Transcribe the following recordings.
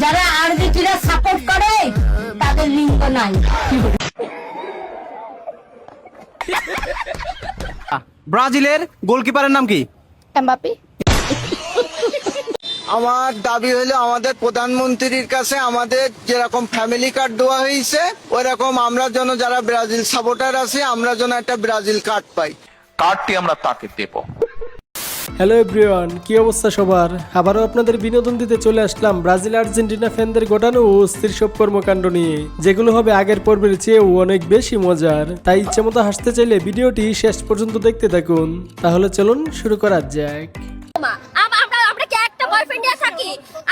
যারা Argentina support করে তাদের লিঙ্ক নাই। ব্রাজিলের গোলকিপারের নাম কি? এমবাপে। আমার দাবি হলো আমাদের প্রধানমন্ত্রীর কাছে আমাদের যেরকম ফ্যামিলি কার্ড দেওয়া হয়েছে ওইরকম আমরা যেন যারা ব্রাজিল সাপোর্টার আছি আমরা যেন একটা ব্রাজিল কার্ড পাই। কার্ডটি আমরা তাকে দেব। হ্যালো এভরিওয়ান, কি অবস্থা সবার? আবারও আপনাদের বিনোদন দিতে চলে আসলাম ব্রাজিল আর্জেন্টিনা ফ্যানদের ঘটানো অস্থির সব কর্মকাণ্ড নিয়ে, যেগুলো হবে আগের পর্বের চেয়েও অনেক বেশি মজার। তাই ইচ্ছে মতো হাসতে চাইলে ভিডিওটি শেষ পর্যন্ত দেখতে থাকুন। তাহলে চলুন শুরু করা যাক। আমরা কি একটা বয়ফ্রেন্ড নিয়ে থাকি?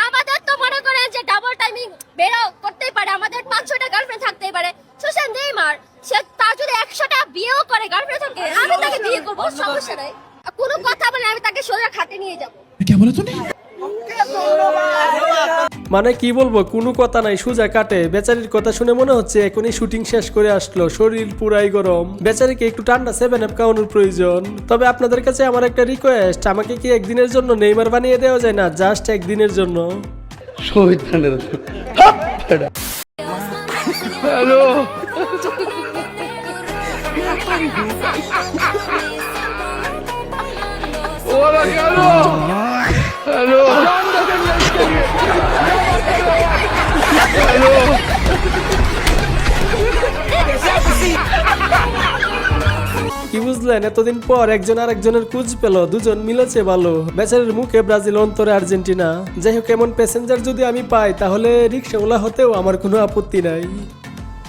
আমাদের তো মনে করে যে ডাবল টাইমিং বেরো করতেই পারে, আমাদের 5-6টা গার্লফ্রেন্ড থাকতেই পারে। সুশান্ত নেইমার সে তার যদি 100টা বিয়েও করে গার্লফ্রেন্ড থাকে, আমি তাকে বিয়ে করব, সমস্যা নাই। কোনো কথা বলে আমি তাকে সোজা খাটে নিয়ে যাব। মানে কি বলবো, কোনো কথা নাই, সোজা কাটে। বেচারির কথা শুনে মনে হচ্ছে এখনই শুটিং শেষ করে আসলো, শরীর পুরাই গরম। বেচারিকে একটু ঠান্ডা 7 আপ খাওয়ানোর প্রয়োজন। তবে আপনাদের কাছে আমার একটা রিকোয়েস্ট, আমাকে কি একদিনের জন্য নেইমার বানিয়ে দেওয়া যায় না? জাস্ট একদিনের জন্য। হ্যালো ওরা গেল হ্যালো হ্যালো কি বুঝলেন? এতদিন পর একজন আরেকজনের খোঁজ পেল, দুজন মিলেছে ভালো। বেচারের মুখে ব্রাজিল, অন্তরে আর্জেন্টিনা। যাই হোক, এমন প্যাসেঞ্জার যদি আমি পাই তাহলে রিক্সাওয়ালা হতেও আমার কোনো আপত্তি নাই।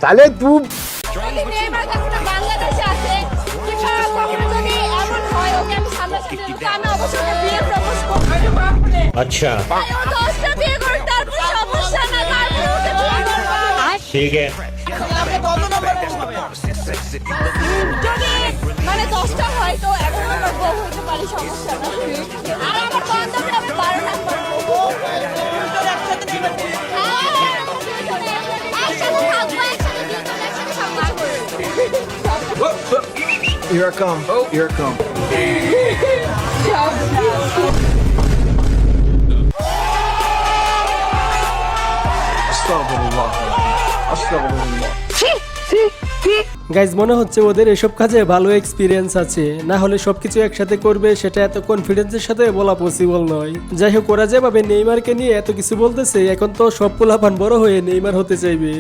তাহলে তুই নেইমার কখনো বাংলাদেশে আসে কিংবা কখনো যদি এমন হয় ওকে আমি সামনাসামনি দেখি, আমি অবশ্যই বিয়ে প্রপোজ করব। अच्छा ও 10টা বিয়ে করে তারপর সমস্যা না, তারপর ওকে বিয়ে করব। ठीक है যদি মানে 10টা হয় তো 11 নম্বর বউ হতে পারে, সমস্যা না। আর আমার বান্ধবী আমি 12 নম্বর বউ। একসাথে থাকবো, একসাথে বিয়ে করবো, একসাথে সব করবো। Here I come. Here I come. Astaghfirullah. Astaghfirullah. Guys, মনে হচ্ছে ওদের এসব কাজে ভালো এক্সপিরিয়েন্স আছে, না হলে সবকিছু একসাথে করবে সেটা এত কনফিডেন্সের সাথে বলা পসিবল নয়। যাই হোক, ওরা যেভাবে নেইমারকে নিয়ে এত কিছু বলতেছে, এখন তো সব পোলাপান বড় হয়ে নেইমার হতে চাইবে।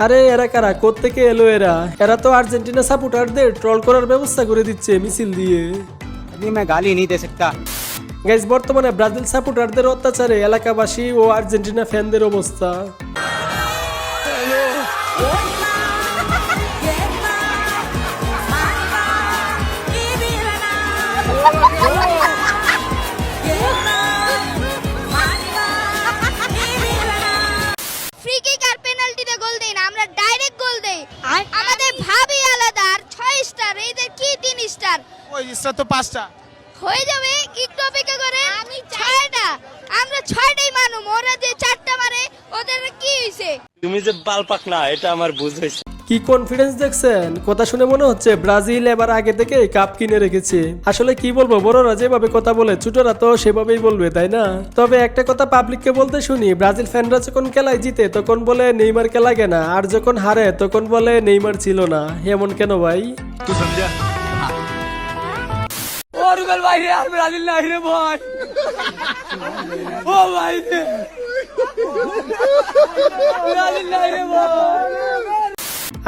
আরে এরা কারা, কোত্থেকে এলো এরা? এরা তো আর্জেন্টিনা সাপোর্টারদের ট্রল করার ব্যবস্থা করে দিচ্ছে মিছিল দিয়ে। अभी मैं गाली नहीं दे सकता। গাইজ, বর্তমানে ব্রাজিল সাপোর্টারদের অত্যাচারে এলাকাবাসী ও আর্জেন্টিনা ফ্যানদের অবস্থা। ফ্রি কিক আর পেনাল্টিতে গোল দেই না, আমরা ডাইরেক্ট গোল দেই। আমাদের ভাবি আলাদা, আর 6 স্টার, এদের কি 3 স্টার। ওই ইসরা তো 5টা হয়ে যাবে একটু অপেক্ষা করে। আমি 6টা, আমরা 6টাই মানুম, ওরা যে 4টা মারে ওদের কি হইছে? তুমি যে বাল পাকনা এটা আমার বুঝ হইছে। কি কনফিডেন্স দেখছেন? কথা শুনে মনে হচ্ছে ব্রাজিল এবার আগে থেকে কাপ কিনে রেখেছে। আসলে কি বলবো, বড়রা যেভাবে কথা বলে ছোটরা তো সেভাবেই বলবে, তাই না? তবে একটা কথা পাবলিককে বলতে শুনি, ব্রাজিল ফ্যানরা যখন খেলায় জিতে তখন বলে নেইমারকে লাগে না, আর যখন হারে তখন বলে নেইমার ছিল না। এমন কেন ভাই?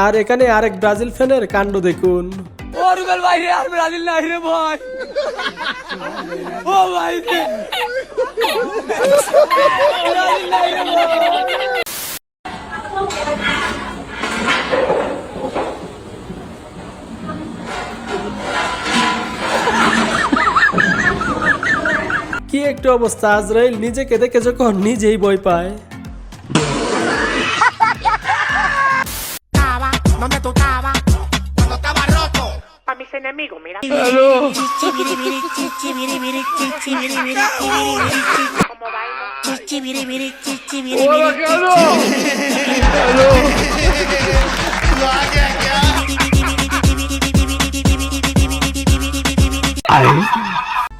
আর এখানে আরেক ব্রাজিল ফ্যানের কাণ্ড দেখুন। কি একটা অবস্থা, আজরাইল নিজেকে দেখে যখন নিজেই ভয় পায়। Donde tú estabas cuando estaba roto. Pa' mis enemigos amigo, mira. Como bailo.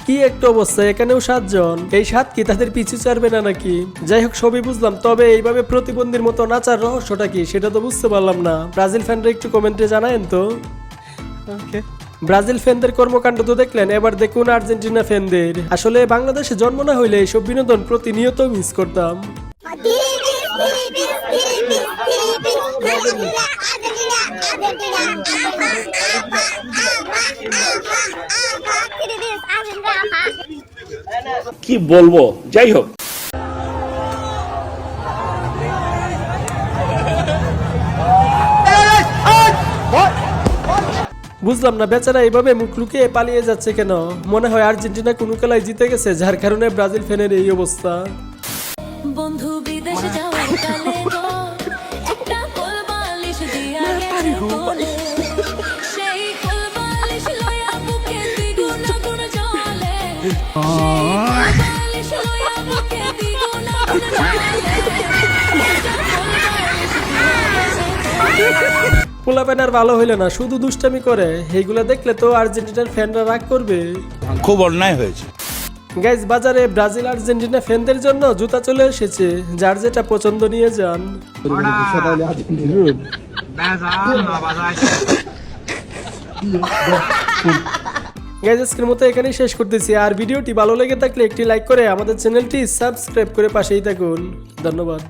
কি একটা অবস্থা, এখানেও 7 জন। এই 7 কি তাদের পিছু ছাড়বে না নাকি? যাই হোক, সবই বুঝলাম, তবে এইভাবে প্রতিবন্ধীর মতো নাচার রহস্যটা কি সেটা তো বুঝতে পারলাম না। ব্রাজিল ফ্যানরা একটু কমেন্টে জানায়েন তো। ব্রাজিল ফ্যানদের কর্মকাণ্ড তো দেখলেন, এবার দেখুন আর্জেন্টিনা ফ্যানদের। আসলে বাংলাদেশে জন্ম না হইলে এইসব বিনোদন প্রতিনিয়ত মিস করতাম। কি বলবো, যাই হোক। বুঝলাম না বেচারা এইভাবে মুখ লুকিয়ে পালিয়ে যাচ্ছে কেন? মনে হয় আর্জেন্টিনা কোনো খেলায় জিতে গেছে, যার কারণে ব্রাজিল ফ্যানের এই অবস্থা। বন্ধু বিদেশে যাওয়ার কালে গো একটা কোলবালিশ দিয়া গেছে বলে সেই কোলবালিশ লয়া বুকে দ্বিগুণ গুণ জ্বলে সেই কোলবালিশ লয়া বুকে দ্বিগুণ গুণ জ্বলে। পোলাপেন আর ভালো হইলো না, শুধু দুষ্টামি করে। এইগুলা দেখলে তো আর্জেন্টিনার ফ্যানরা রাগ করবে। খুব অন্যায় হয়েছে। গাইজ, বাজারে ব্রাজিল আর্জেন্টিনা ফ্যানদের জন্য জুতা চলে এসেছে, যার যেটা পছন্দ নিয়ে যান। গাইজ, আজকের মতো এখানেই শেষ করতেছি। আর ভিডিওটি ভালো লেগে থাকলে একটি লাইক করে আমাদের চ্যানেলটি সাবস্ক্রাইব করে পাশেই থাকুন। ধন্যবাদ।